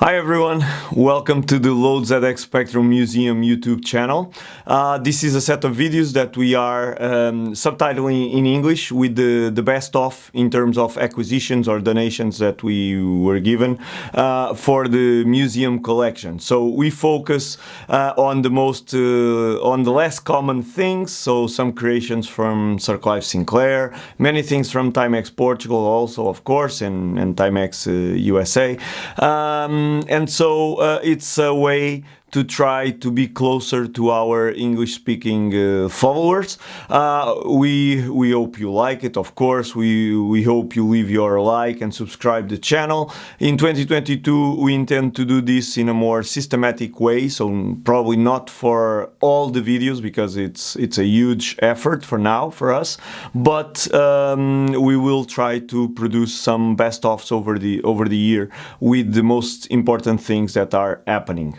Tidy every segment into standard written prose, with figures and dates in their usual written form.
Hi everyone, welcome to the Load ZX Spectrum Museum YouTube channel. This is a set of videos that we are subtitling in English with the best of in terms of acquisitions or donations that we were given for the museum collection. So we focus on the less common things, so some creations from Sir Clive Sinclair, many things from Timex Portugal also, of course, and Timex USA. And so it's a way to try to be closer to our English-speaking followers. We hope you like it, of course. We hope you leave your like and subscribe the channel. In 2022, we intend to do this in a more systematic way, so probably not for all the videos because it's a huge effort for now for us. But we will try to produce some best-ofs over the year with the most important things that are happening.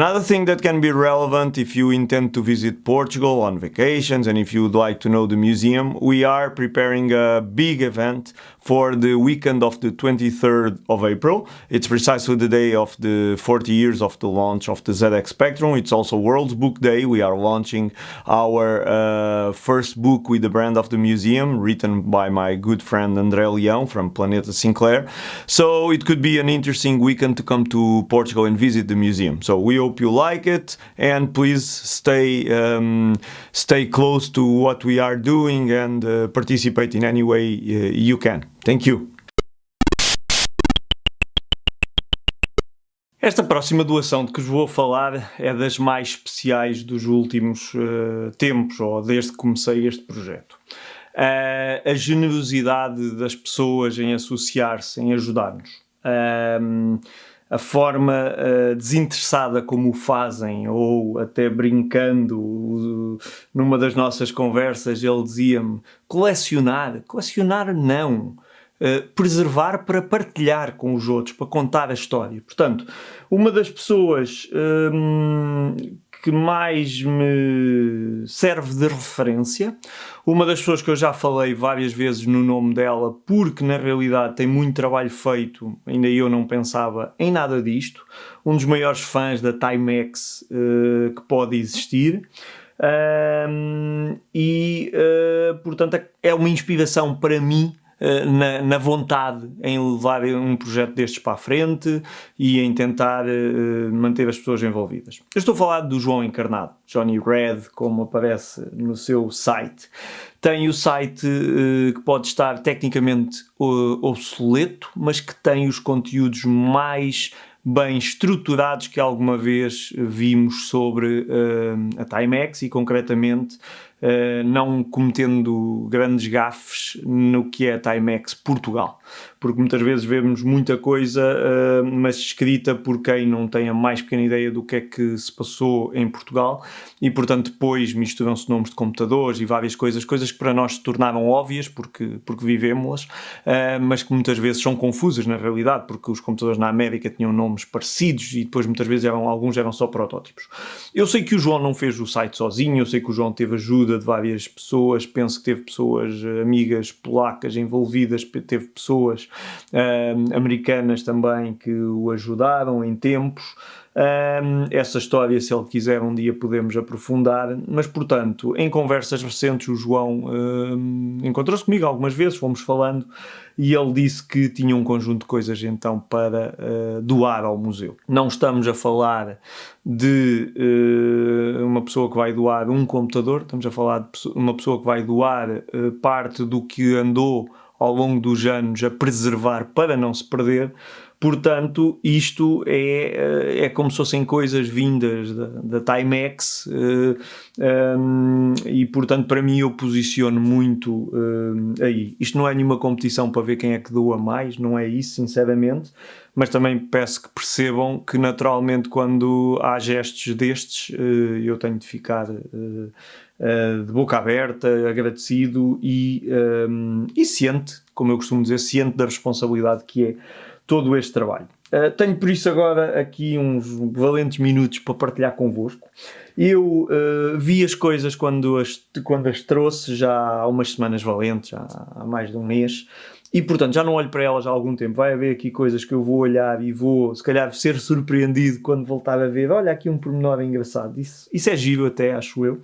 Another thing that can be relevant if you intend to visit Portugal on vacations and if you would like to know the museum, we are preparing a big event for the weekend of the 23rd of April. It's precisely the day of the 40 years of the launch of the ZX Spectrum. It's also World Book Day. We are launching our first book with the brand of the museum, written by my good friend André Leão from Planeta Sinclair. So it could be an interesting weekend to come to Portugal and visit the museum. So we hope you like it, and please stay close to what we are doing and participate in any way you can. Thank you. Esta próxima doação de que vos vou falar é das mais especiais dos últimos tempos, ou desde que comecei este projeto. A generosidade das pessoas em associar-se, em ajudar-nos. A forma desinteressada como o fazem, ou até brincando, numa das nossas conversas ele dizia-me: colecionar não, preservar para partilhar com os outros, para contar a história. Portanto, uma das pessoas que mais me serve de referência, uma das pessoas que eu já falei várias vezes no nome dela, porque na realidade tem muito trabalho feito, ainda eu não pensava em nada disto, um dos maiores fãs da Timex que pode existir, portanto é uma inspiração para mim na vontade em levar um projeto destes para a frente e em tentar manter as pessoas envolvidas. Eu estou a falar do João Encarnado, Johnny Red, como aparece no seu site. Tem o site que pode estar tecnicamente obsoleto, mas que tem os conteúdos mais bem estruturados que alguma vez vimos sobre a Timex e concretamente não cometendo grandes gafes no que é a Timex Portugal, porque muitas vezes vemos muita coisa mas escrita por quem não tem a mais pequena ideia do que é que se passou em Portugal e portanto depois misturam-se nomes de computadores e várias coisas que para nós se tornaram óbvias porque vivemos-las, mas que muitas vezes são confusas na realidade, porque os computadores na América tinham nomes parecidos e depois muitas vezes alguns eram só protótipos. Eu sei que o João não fez o site sozinho, eu sei que o João teve ajuda de várias pessoas, penso que teve pessoas amigas polacas envolvidas, teve pessoas americanas também que o ajudaram em tempos. Essa história, se ele quiser, um dia podemos aprofundar, mas portanto, em conversas recentes o João encontrou-se comigo algumas vezes, fomos falando e ele disse que tinha um conjunto de coisas então para doar ao museu. Não estamos a falar de uma pessoa que vai doar um computador, estamos a falar de uma pessoa que vai doar parte do que andou ao longo dos anos a preservar para não se perder. Portanto, isto é como se fossem coisas vindas da Timex e, portanto, para mim eu posiciono muito aí. Isto não é nenhuma competição para ver quem é que doa mais, não é isso, sinceramente, mas também peço que percebam que, naturalmente, quando há gestos destes, eu tenho de ficar de boca aberta, agradecido e ciente, como eu costumo dizer, ciente da responsabilidade que é todo este trabalho. Tenho por isso agora aqui uns valentes minutos para partilhar convosco. Eu vi as coisas quando as trouxe já há umas semanas valentes, já há mais de um mês, e portanto já não olho para elas há algum tempo. Vai haver aqui coisas que eu vou olhar e vou se calhar ser surpreendido quando voltar a ver, olha aqui um pormenor engraçado, isso é giro até, acho eu.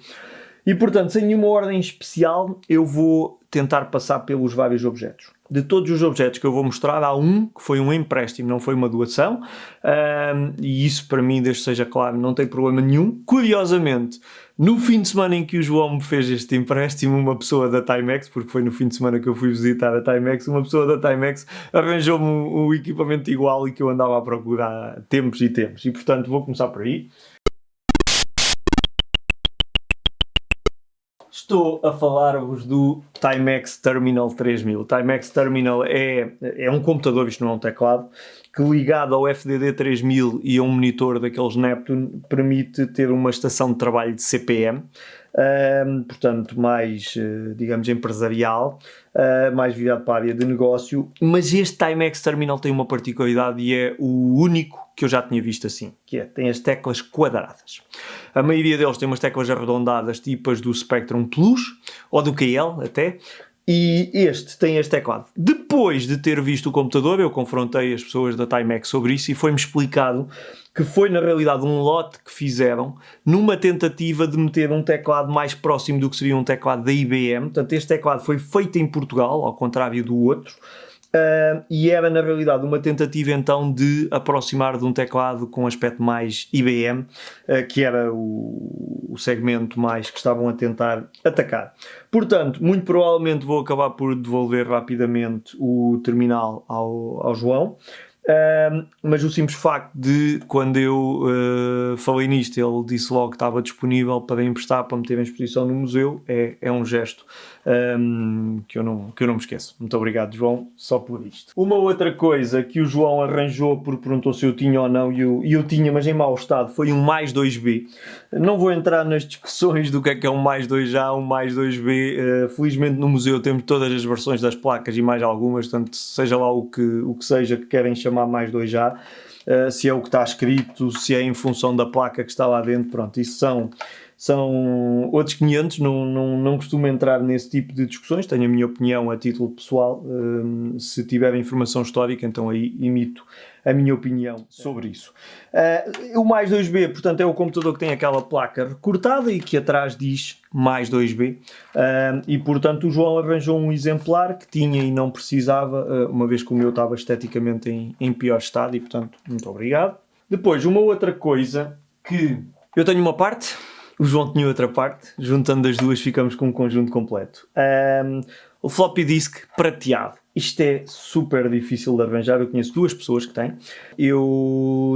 E portanto, sem nenhuma ordem especial, eu vou tentar passar pelos vários objetos. De todos os objetos que eu vou mostrar, há um que foi um empréstimo, não foi uma doação, e isso para mim, desde que seja claro, não tem problema nenhum. Curiosamente, no fim de semana em que o João me fez este empréstimo, uma pessoa da Timex, porque foi no fim de semana que eu fui visitar a Timex, uma pessoa da Timex arranjou-me um equipamento igual e que eu andava a procurar há tempos e tempos. E portanto, vou começar por aí. Estou a falar-vos do Timex Terminal 3000. O Timex Terminal é um computador, isto não é um teclado, que ligado ao FDD 3000 e a um monitor daqueles Neptune permite ter uma estação de trabalho de CPM, portanto mais, digamos, empresarial, mais virado para a área de negócio, mas este Timex Terminal tem uma particularidade e é o único que eu já tinha visto assim, que tem as teclas quadradas. A maioria deles tem umas teclas arredondadas, tipas do Spectrum Plus, ou do KL até, e este tem este teclado. Depois de ter visto o computador, eu confrontei as pessoas da Timex sobre isso e foi-me explicado que foi na realidade um lote que fizeram numa tentativa de meter um teclado mais próximo do que seria um teclado da IBM. Portanto, este teclado foi feito em Portugal, ao contrário do outro. E era na realidade uma tentativa então de aproximar de um teclado com aspecto mais IBM, que era o segmento mais que estavam a tentar atacar. Portanto, muito provavelmente vou acabar por devolver rapidamente o terminal ao João. Mas o simples facto de quando eu falei nisto, ele disse logo que estava disponível para emprestar, para meter em exposição no museu, é um gesto que eu não me esqueço. Muito obrigado, João, só por isto. Uma outra coisa que o João arranjou, porque perguntou se eu tinha ou não, e eu tinha, mas em mau estado, foi um mais 2B. Não vou entrar nas discussões do que é um mais 2A, um mais 2B. Felizmente no museu temos todas as versões das placas e mais algumas, portanto, seja lá o que seja que querem chamar mais 2A, se é o que está escrito, se é em função da placa que está lá dentro, pronto, isso são outros 500, não costumo entrar nesse tipo de discussões, tenho a minha opinião a título pessoal, se tiver informação histórica, então aí imito a minha opinião sobre isso. O mais 2B, portanto, é o computador que tem aquela placa recortada e que atrás diz mais 2B, e portanto o João arranjou um exemplar que tinha e não precisava, uma vez que o meu estava esteticamente em pior estado, e portanto, muito obrigado. Depois, uma outra coisa que eu tenho uma parte, o João tinha outra parte, juntando as duas ficamos com um conjunto completo. O floppy disk prateado. Isto é super difícil de arranjar, eu conheço duas pessoas que têm.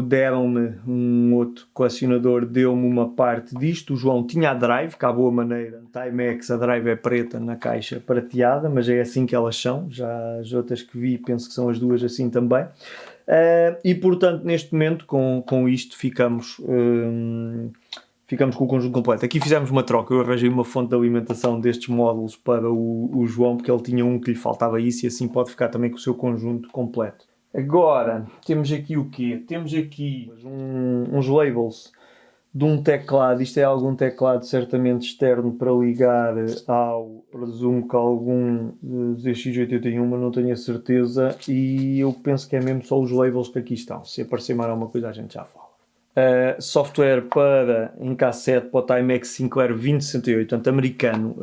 Deram-me, um outro colecionador deu-me uma parte disto, o João tinha a drive, que à boa maneira, Timex, a drive é preta na caixa prateada, mas é assim que elas são, já as outras que vi penso que são as duas assim também. E portanto neste momento com isto ficamos com o conjunto completo. Aqui fizemos uma troca, eu arranjei uma fonte de alimentação destes módulos para o João, porque ele tinha um que lhe faltava isso, e assim pode ficar também com o seu conjunto completo. Agora, temos aqui o quê? Temos aqui uns labels de um teclado, isto é algum teclado certamente externo para ligar ao, presumo que algum ZX81, mas não tenho a certeza, e eu penso que é mesmo só os labels que aqui estão. Se aparecer mais alguma coisa a gente já fala. Software em cassete para o Timex Sinclair 2068, portanto americano.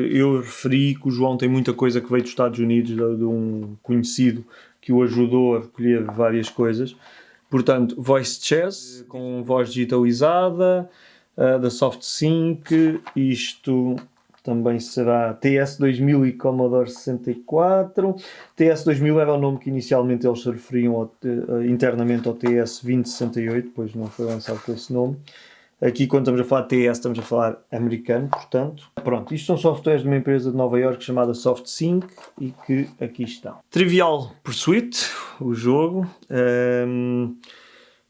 Eu referi que o João tem muita coisa que veio dos Estados Unidos, de um conhecido que o ajudou a recolher várias coisas. Portanto, Voice Chess, com voz digitalizada, da SoftSync, isto também será TS2000 e Commodore 64. TS2000 era o nome que inicialmente eles se referiam internamente ao TS2068, depois não foi lançado com esse nome. Aqui, quando estamos a falar de TS, estamos a falar americano, portanto. Pronto, isto são softwares de uma empresa de Nova Iorque chamada SoftSync e que aqui estão. Trivial Pursuit, o jogo.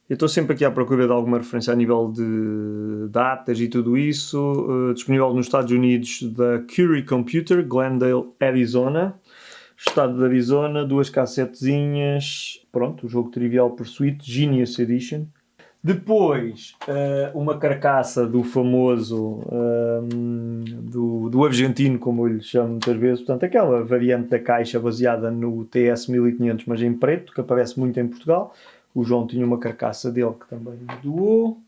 Eu estou sempre aqui à procura de alguma referência a nível de datas e tudo isso. Disponível nos Estados Unidos da Curie Computer, Glendale, Arizona. Estado de Arizona, 2 cassetezinhas. Pronto, o jogo Trivial Pursuit, Genius Edition. Depois, uma carcaça do famoso, do argentino, como eu lhe chamo muitas vezes, portanto, aquela variante da caixa baseada no TS 1500, mas em preto, que aparece muito em Portugal. O João tinha uma carcaça dele que também me doou.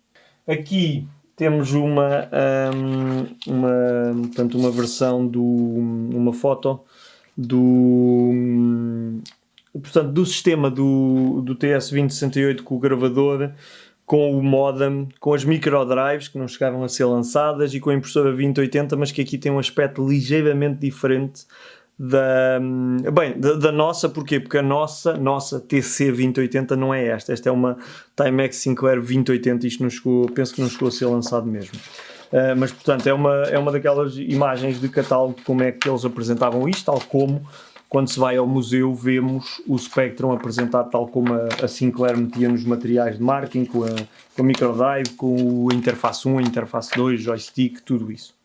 Aqui temos portanto, uma versão uma foto portanto, do sistema do TS-2068 com o gravador, com o modem, com as microdrives que não chegaram a ser lançadas e com a impressora 2080, mas que aqui tem um aspecto ligeiramente diferente da nossa. Porquê? Porque a nossa TC 2080 não é esta é uma Timex Sinclair 2080. Isto não chegou, penso que não chegou a ser lançado mesmo. Mas portanto é uma daquelas imagens de catálogo de como é que eles apresentavam isto, tal como quando se vai ao museu vemos o Spectrum apresentado tal como a Sinclair metia nos materiais de marketing, com a microdrive, com a interface 1, a interface 2, joystick, tudo isso.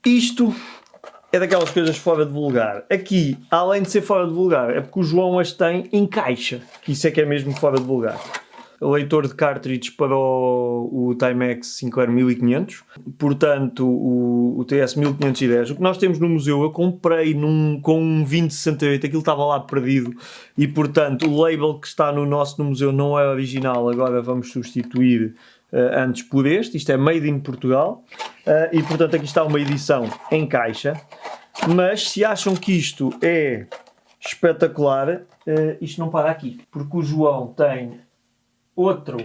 Isto é daquelas coisas fora de vulgar. Aqui, além de ser fora de vulgar, é porque o João as tem em caixa. Isso é que é mesmo fora de vulgar. Leitor de cartridge para o Timex Sinclair 1500, portanto o TS 1510. O que nós temos no museu eu comprei com um 2068, aquilo estava lá perdido e portanto o label que está no museu não é original, agora vamos substituir antes por este. Isto é Made in Portugal e portanto aqui está uma edição em caixa, mas se acham que isto é espetacular, isto não para aqui, porque o João tem outro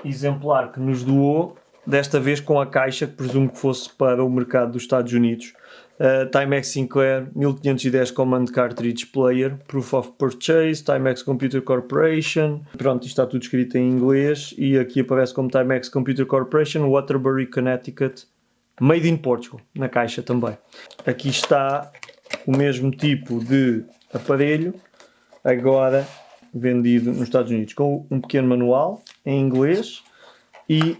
exemplar que nos doou, desta vez com a caixa, que presumo que fosse para o mercado dos Estados Unidos. Timex Sinclair 1510 Command Cartridge Player, Proof of Purchase, Timex Computer Corporation. Pronto, isto está tudo escrito em inglês e aqui aparece como Timex Computer Corporation, Waterbury, Connecticut, Made in Portugal, na caixa também. Aqui está o mesmo tipo de aparelho, agora vendido nos Estados Unidos, com um pequeno manual em inglês e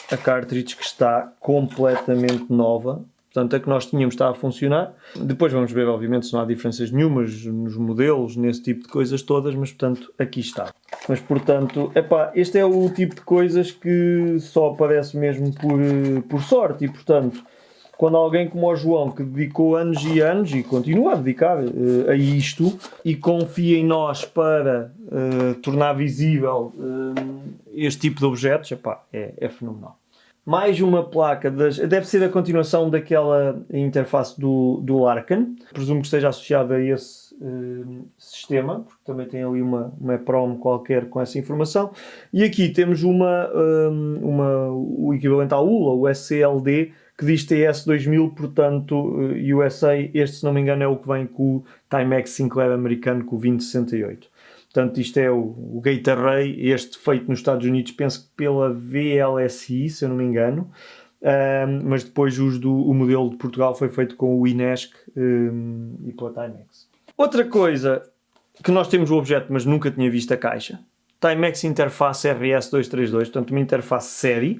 a cartridge que está completamente nova. Portanto, a que nós tínhamos está a funcionar. Depois vamos ver, obviamente, se não há diferenças nenhumas nos modelos, nesse tipo de coisas todas, mas, portanto, aqui está. Mas, portanto, este é o tipo de coisas que só aparece mesmo por sorte e, portanto, quando alguém como o João, que dedicou anos e anos e continua a dedicar a isto e confia em nós para tornar visível este tipo de objetos, é fenomenal. Mais uma placa, deve ser a continuação daquela interface do Larkin, presumo que esteja associada a esse sistema, porque também tem ali uma EPROM qualquer com essa informação. E aqui temos o equivalente à ULA, o SCLD, que diz TS 2000, portanto, USA, este, se não me engano, é o que vem com o Timex Sinclair americano, com o 2068. Portanto, isto é o Gate Array, este feito nos Estados Unidos, penso que pela VLSI, se eu não me engano, mas depois o modelo de Portugal foi feito com o INESC e pela Timex. Outra coisa que nós temos o objeto, mas nunca tinha visto a caixa, Timex Interface RS232, portanto uma interface série.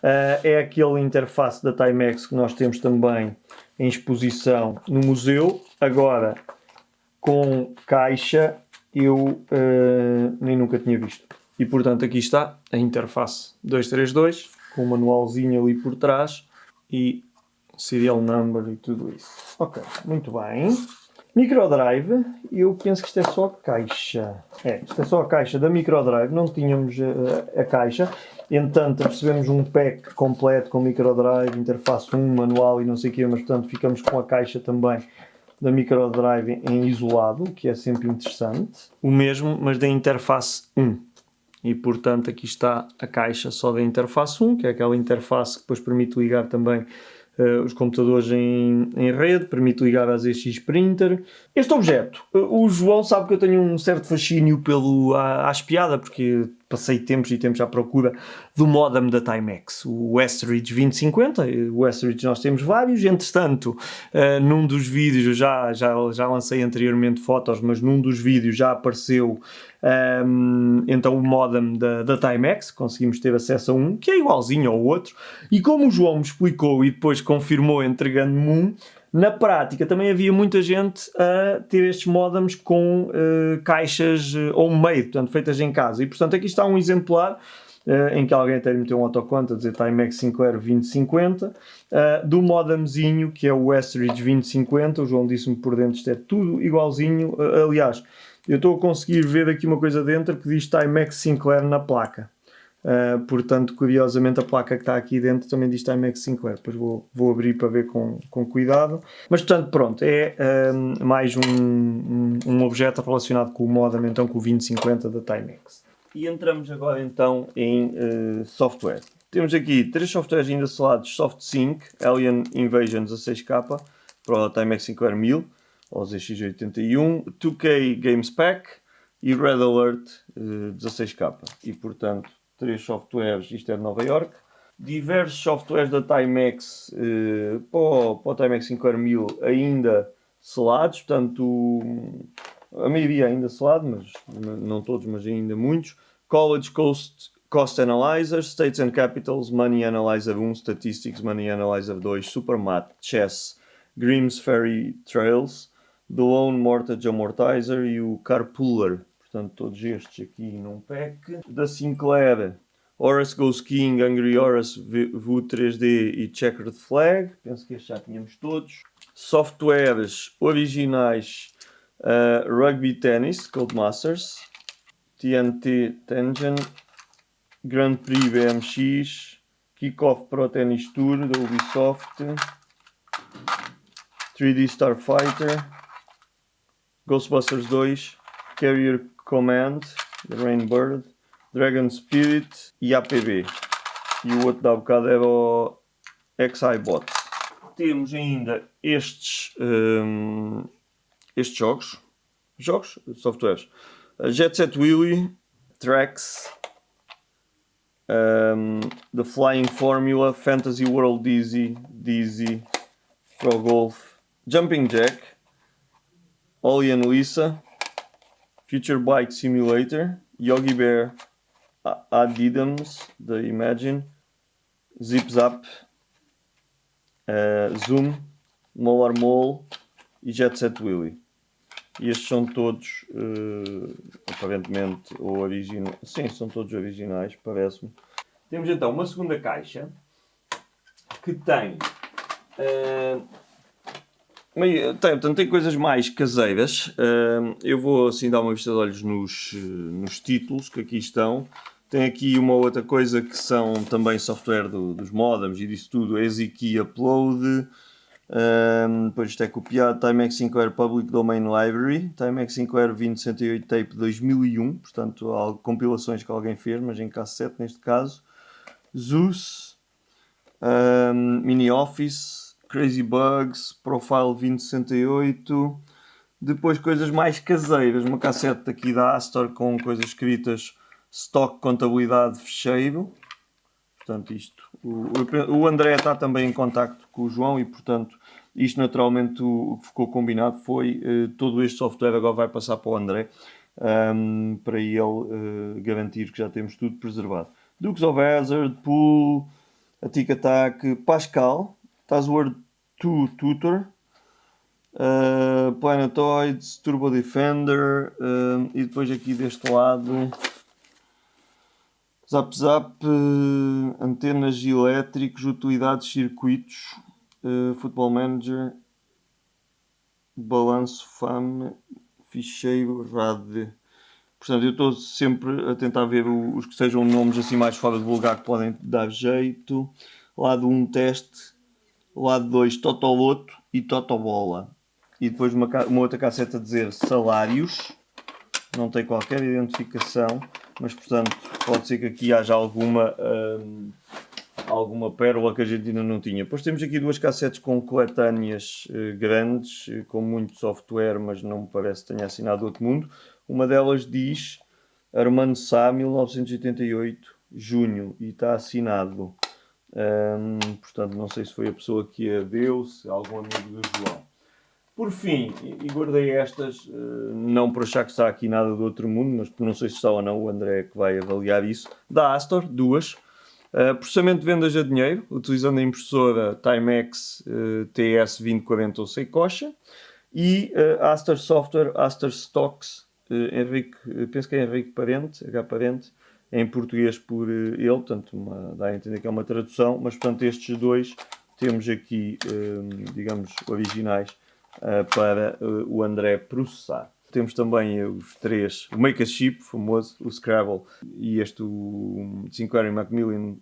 É aquele interface da Timex que nós temos também em exposição no museu. Agora, com caixa, eu nem nunca tinha visto. E, portanto, aqui está a interface 232, com um manualzinho ali por trás e serial number e tudo isso. Ok, muito bem. Microdrive, eu penso que isto é só a caixa. Isto é só a caixa da microdrive, não tínhamos a caixa. Entretanto, recebemos um pack completo com microdrive, interface 1, manual e não sei o quê, mas portanto ficamos com a caixa também da microdrive em isolado, que é sempre interessante. O mesmo, mas da interface 1. E portanto aqui está a caixa só da interface 1, que é aquela interface que depois permite ligar também os computadores em rede, permite ligar às ZX Printer. Este objeto, o João sabe que eu tenho um certo fascínio à espiada, porque passei tempos e tempos à procura do modem da Timex, o Westridge 2050. O Westridge nós temos vários, entretanto, num dos vídeos, já lancei anteriormente fotos, mas num dos vídeos já apareceu então o modem da Timex, conseguimos ter acesso a um, que é igualzinho ao outro, e como o João me explicou e depois confirmou entregando-me Na prática também havia muita gente a ter estes modems com caixas homemade, portanto feitas em casa, e portanto aqui está um exemplar em que alguém até lhe meteu um autoconto a dizer Timex Sinclair 2050, do modemzinho que é o Westridge 2050. O João disse-me por dentro, isto é tudo igualzinho. Aliás, eu estou a conseguir ver aqui uma coisa dentro que diz Timex Sinclair na placa. Portanto, curiosamente, a placa que está aqui dentro também diz Timex Sinclair. Depois vou abrir para ver com cuidado. Mas, portanto, pronto, é mais um objeto relacionado com o modem, então com o 2050 da Timex. E entramos agora então em software. Temos aqui 3 softwares ainda selados: SoftSync, Alien Invasion 16K para o Timex Sinclair 1000 ou ZX81, 2K Games Pack e Red Alert 16K. E portanto, 3 softwares, isto é de Nova York. Diversos softwares da Timex para o Timex Sinclair 1000 ainda selados, portanto a maioria ainda selado, mas não todos, mas ainda muitos. College Cost Analyzer, States and Capitals, Money Analyzer 1, Statistics, Money Analyzer 2, Supermat, Chess, Grimm's Fairy Trails, The Loan Mortgage Amortizer e o Carpooler. Portanto, todos estes aqui num pack. Da Sinclair, Horace Goes King, Angry Horace, VU 3D e Checkered Flag. Penso que estes já tínhamos todos. Softwares originais: Rugby Tennis, Codemasters, TNT Tengen, Grand Prix BMX, Kickoff Pro Tennis Tour da Ubisoft, 3D Starfighter, Ghostbusters 2, Carrier Command, Rainbird, Dragon Spirit e APB. E o outro da bocado era o XIBot. Temos ainda estes softwares: Jet Set Willy, Trax, The Flying Formula, Fantasy World Dizzy, Pro Golf, Jumping Jack, Ollie and Lisa, Future Bike Simulator, Yogi Bear, Adidams, da Imagine, Zip Zap, Zoom, Molar Mole e Jet Set Willy. E estes são todos, aparentemente, ou originais. Sim, são todos originais, parece-me. Temos então uma segunda caixa que tem, tem coisas mais caseiras. Eu vou assim dar uma vista de olhos nos títulos que aqui estão. Tem aqui uma outra coisa que são também software dos modems e disso tudo: EasyKey Upload. Depois isto é copiado: Timex Sinclair Public Domain Library, Timex Sinclair 2068 Tape 2001, portanto há compilações que alguém fez, mas em cassete neste caso. Zeus, Mini Office, Crazy Bugs, Profile 2068. Depois coisas mais caseiras: uma cassete aqui da Astor com coisas escritas Stock Contabilidade Fecheiro. Portanto, isto, o André está também em contacto com o João e, portanto, isto naturalmente o que ficou combinado foi todo este software agora vai passar para o André, para ele garantir que já temos tudo preservado. Dukes of Hazzard, Pool, a Tic Tac, Pascal, Tazword 2 Tutor, Planetoids, Turbo Defender, e depois aqui deste lado Zap Zap, antenas elétricos, utilidades, circuitos, Football Manager, balanço, FAM, ficheiro, RAD. Portanto, eu estou sempre a tentar ver os que sejam nomes assim mais fora do lugar que podem dar jeito. Lado 1 teste, lado 2 Totoloto e Totobola. E depois uma outra casseta a dizer salários. Não tem qualquer identificação, mas portanto pode ser que aqui haja alguma pérola que a gente ainda não tinha. Depois temos aqui duas cassetes com coletâneas grandes, com muito software, mas não me parece que tenha assinado outro mundo. Uma delas diz Armando Sá, 1988, junho, e está assinado. Portanto, não sei se foi a pessoa que a deu, se algum amigo do João. Por fim, e guardei estas, não por achar que está aqui nada do outro mundo, mas não sei se está ou não, o André é que vai avaliar isso. Da Astor, duas. Processamento de vendas a dinheiro, utilizando a impressora Timex TS2040 ou Seikosha, e Aster Software, Aster Stocks, penso que é Henrique Parente, H. Parente, em português por ele, portanto dá a entender que é uma tradução, mas portanto estes dois temos aqui, digamos, originais para o André processar. Temos também os três, o Make a Chip, famoso, o Scrabble, e este, o Sinclair Macmillan,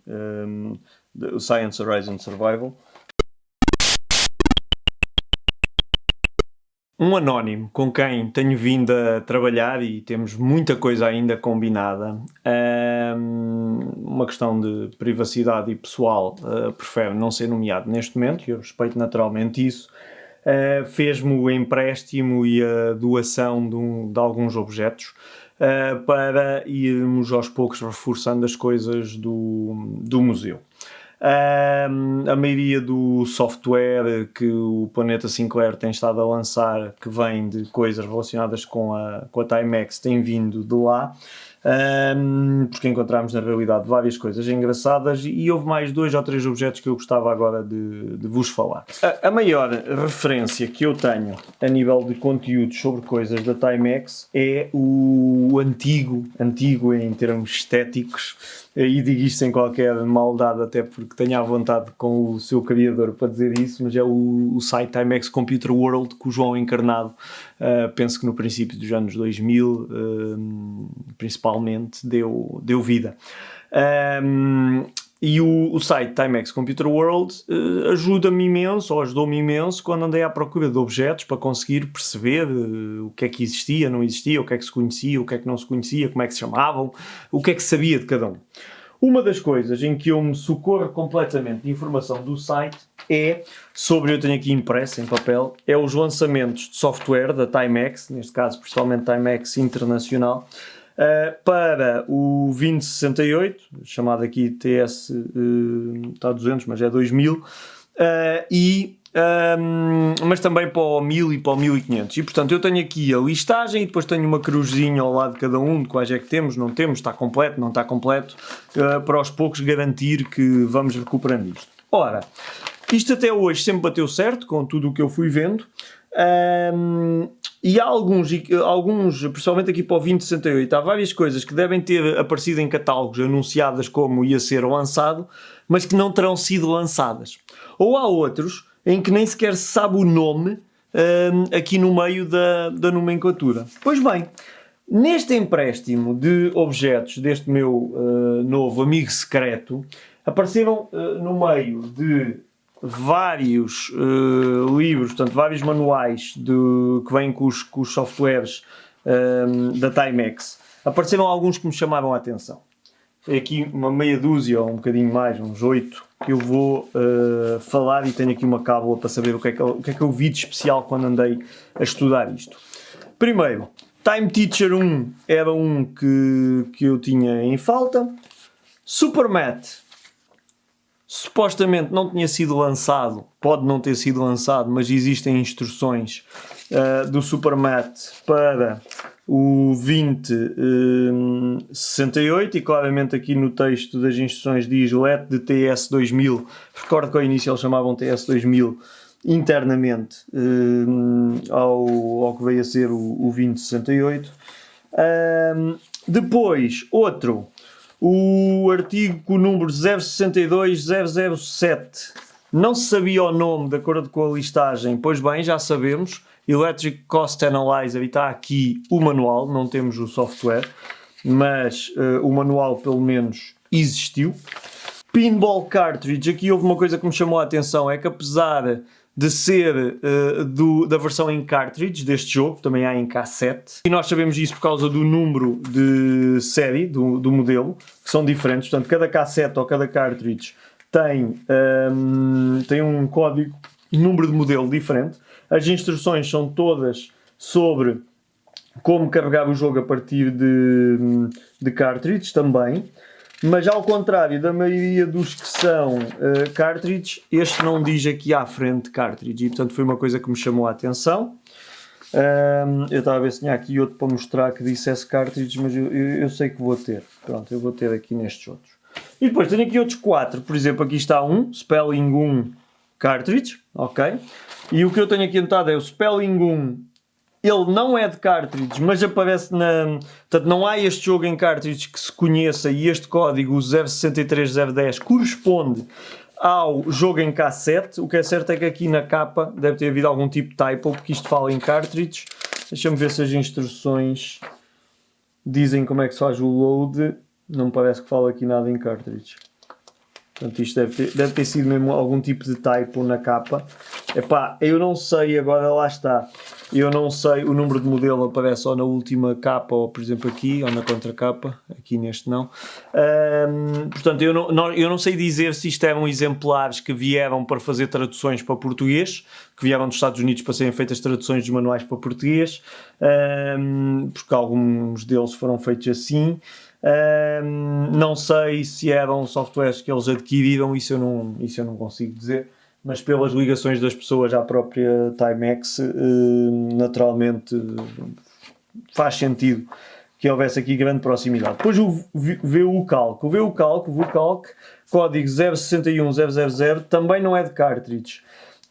o Science Horizon Survival. Um anónimo com quem tenho vindo a trabalhar e temos muita coisa ainda combinada, uma questão de privacidade e pessoal, prefere não ser nomeado neste momento, e eu respeito naturalmente isso, fez-me o empréstimo e a doação de alguns objetos para irmos aos poucos reforçando as coisas do museu. A maioria do software que o Planeta Sinclair tem estado a lançar, que vem de coisas relacionadas com a Timex, tem vindo de lá, porque encontramos na realidade várias coisas engraçadas, e houve mais 2 ou 3 objetos que eu gostava agora de vos falar. A maior referência que eu tenho a nível de conteúdos sobre coisas da Timex é o antigo em termos estéticos, e digo isto sem qualquer maldade, até porque tenho à vontade com o seu criador para dizer isso, mas é o site Timex Computer World, que o João Encarnado, penso que no princípio dos anos 2000, principalmente, deu vida. E o site Timex Computer World ajuda-me imenso, ou ajudou-me imenso, quando andei à procura de objetos para conseguir perceber o que é que existia, não existia, o que é que se conhecia, o que é que não se conhecia, como é que se chamavam, o que é que sabia de cada um. Uma das coisas em que eu me socorro completamente de informação do site é sobre, eu tenho aqui impresso em papel, é os lançamentos de software da Timex, neste caso principalmente Timex Internacional, para o 2068, chamado aqui TS, está 200, mas é 2000, mas também para o 1000 e para o 1500. E portanto eu tenho aqui a listagem e depois tenho uma cruzinha ao lado de cada um, de quais é que temos, não temos, está completo, não está completo, para aos poucos garantir que vamos recuperando isto. Ora, isto até hoje sempre bateu certo com tudo o que eu fui vendo. E há alguns, principalmente aqui para o 2068, há várias coisas que devem ter aparecido em catálogos anunciadas como ia ser lançado, mas que não terão sido lançadas. Ou há outros em que nem sequer se sabe o nome aqui no meio da nomenclatura. Pois bem, neste empréstimo de objetos deste meu novo amigo secreto, apareceram no meio de vários livros, portanto vários manuais que vêm com os softwares da Timex. Apareceram alguns que me chamaram a atenção. É aqui uma meia dúzia ou um bocadinho mais, uns 8, que eu vou falar, e tenho aqui uma cábula para saber o que é que eu vi de especial quando andei a estudar isto. Primeiro, Time Teacher 1 era um que eu tinha em falta. Supermat supostamente não tinha sido lançado, pode não ter sido lançado, mas existem instruções do Supermat para o 2068, e claramente aqui no texto das instruções diz LED de TS2000. Recordo que ao início eles chamavam TS2000 internamente ao que veio a ser o 2068. Depois, outro, o artigo com o número 062007. Não se sabia o nome de acordo com a listagem, pois bem, já sabemos. Electric Cost Analyzer, e está aqui o manual, não temos o software, mas o manual pelo menos existiu. Pinball Cartridge, aqui houve uma coisa que me chamou a atenção, é que apesar de ser da versão em cartridge deste jogo, também há em cassete, e nós sabemos isso por causa do número de série, do modelo, que são diferentes, portanto cada cassete ou cada cartridge tem um código, número de modelo diferente. As instruções são todas sobre como carregar o jogo a partir de cartridge também, mas ao contrário da maioria dos que são cartridge, este não diz aqui à frente cartridge, e portanto foi uma coisa que me chamou a atenção. Eu estava a ver se tinha aqui outro para mostrar que dissesse cartridge, mas eu sei que vou ter. Pronto, eu vou ter aqui nestes outros. E depois tenho aqui outros 4, por exemplo, aqui está um, Spelling 1 Cartridge, ok? E o que eu tenho aqui anotado é o Spelling 1, ele não é de cartridge, mas aparece na... Portanto, não há este jogo em cartridge que se conheça e este código, o 063010, corresponde ao jogo em cassete. O que é certo é que aqui na capa deve ter havido algum tipo de typo, porque isto fala em cartridge. Deixa-me ver se as instruções dizem como é que se faz o load. Não me parece que fala aqui nada em cartridge. Portanto, isto deve ter sido mesmo algum tipo de typo na capa. Epá, eu não sei, agora lá está. Eu não sei, o número de modelo aparece só na última capa, ou por exemplo aqui, ou na contracapa. Aqui neste não. Portanto, eu não sei dizer se isto eram exemplares que vieram para fazer traduções para português, que vieram dos Estados Unidos para serem feitas traduções dos manuais para português, porque alguns deles foram feitos assim. Não sei se eram softwares que eles adquiriram, isso eu não consigo dizer, mas pelas ligações das pessoas à própria Timex, naturalmente faz sentido que houvesse aqui grande proximidade. Depois o VU-Calc, código 061000, também não é de cartridge,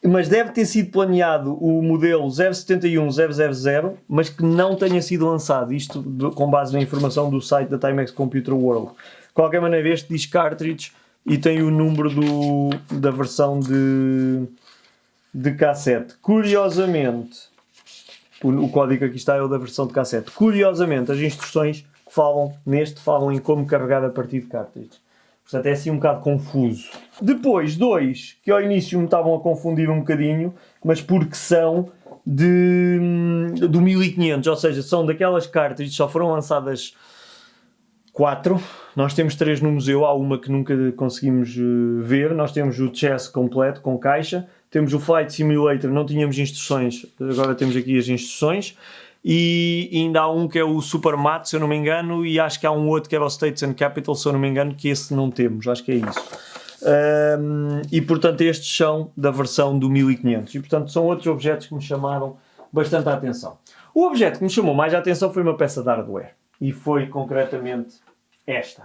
mas deve ter sido planeado o modelo 071000, mas que não tenha sido lançado, isto com base na informação do site da Timex Computer World. De qualquer maneira, este diz cartridge e tem o número da versão de cassete. Curiosamente, o código que aqui está é o da versão de cassete. Curiosamente, as instruções que falam em como carregar a partir de cartridge. Portanto, é assim um bocado confuso. Depois, dois, que ao início me estavam a confundir um bocadinho, mas porque são do 1500, ou seja, são daquelas cartridges, só foram lançadas 4. Nós temos 3 no museu, há uma que nunca conseguimos ver. Nós temos o Chess completo, com caixa. Temos o Flight Simulator, não tínhamos instruções, agora temos aqui as instruções. E ainda há um que é o Supermat, se eu não me engano, e acho que há um outro que era o States and Capital, se eu não me engano, que esse não temos, acho que é isso. E portanto estes são da versão do 1500 e portanto são outros objetos que me chamaram bastante a atenção. O objeto que me chamou mais a atenção foi uma peça de hardware e foi concretamente esta.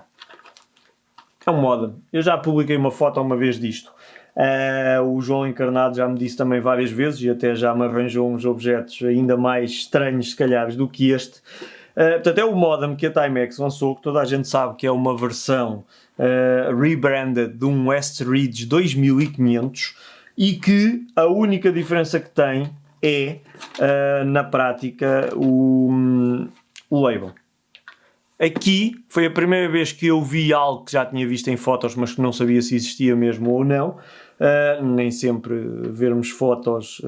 É um modem. Eu já publiquei uma foto uma vez disto. O João Encarnado já me disse também várias vezes e até já me arranjou uns objetos ainda mais estranhos, se calhar, do que este. Portanto, é o modem que a Timex lançou, que toda a gente sabe que é uma versão rebranded de um West Ridge 2500 e que a única diferença que tem é, na prática, o label. Aqui foi a primeira vez que eu vi algo que já tinha visto em fotos, mas que não sabia se existia mesmo ou não. Nem sempre vermos fotos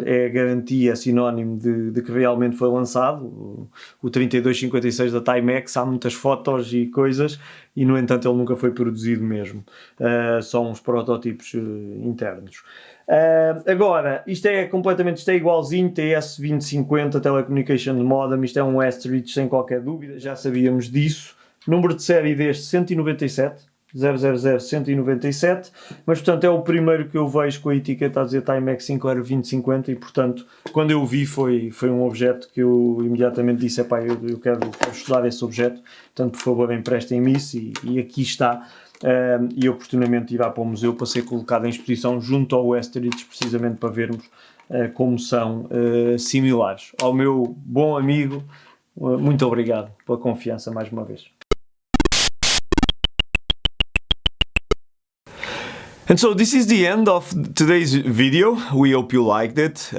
é garantia, é sinónimo de que realmente foi lançado. O 3256 da Timex, há muitas fotos e coisas e no entanto ele nunca foi produzido mesmo. São uns protótipos internos. Agora, isto é igualzinho, TS2050 Telecommunication Modem, isto é um West Ridge sem qualquer dúvida, já sabíamos disso. Número de série deste 197, 000-197, mas portanto é o primeiro que eu vejo com a etiqueta a dizer Timex Sinclair 2050 e portanto quando eu vi foi um objeto que eu imediatamente disse, epá, eu quero estudar esse objeto, portanto por favor emprestem-me isso e aqui está. E oportunamente irá para o museu para ser colocado em exposição junto ao West Ridge, precisamente para vermos como são similares. Ao meu bom amigo, muito obrigado pela confiança mais uma vez. And so this is the end of today's video. We hope you liked it.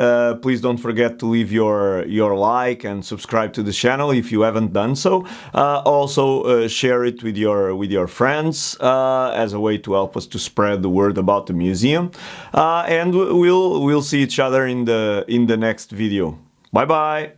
Please don't forget to leave your like and subscribe to the channel if you haven't done so. Also share it with your friends as a way to help us to spread the word about the museum. And we'll see each other in the next video. Bye bye.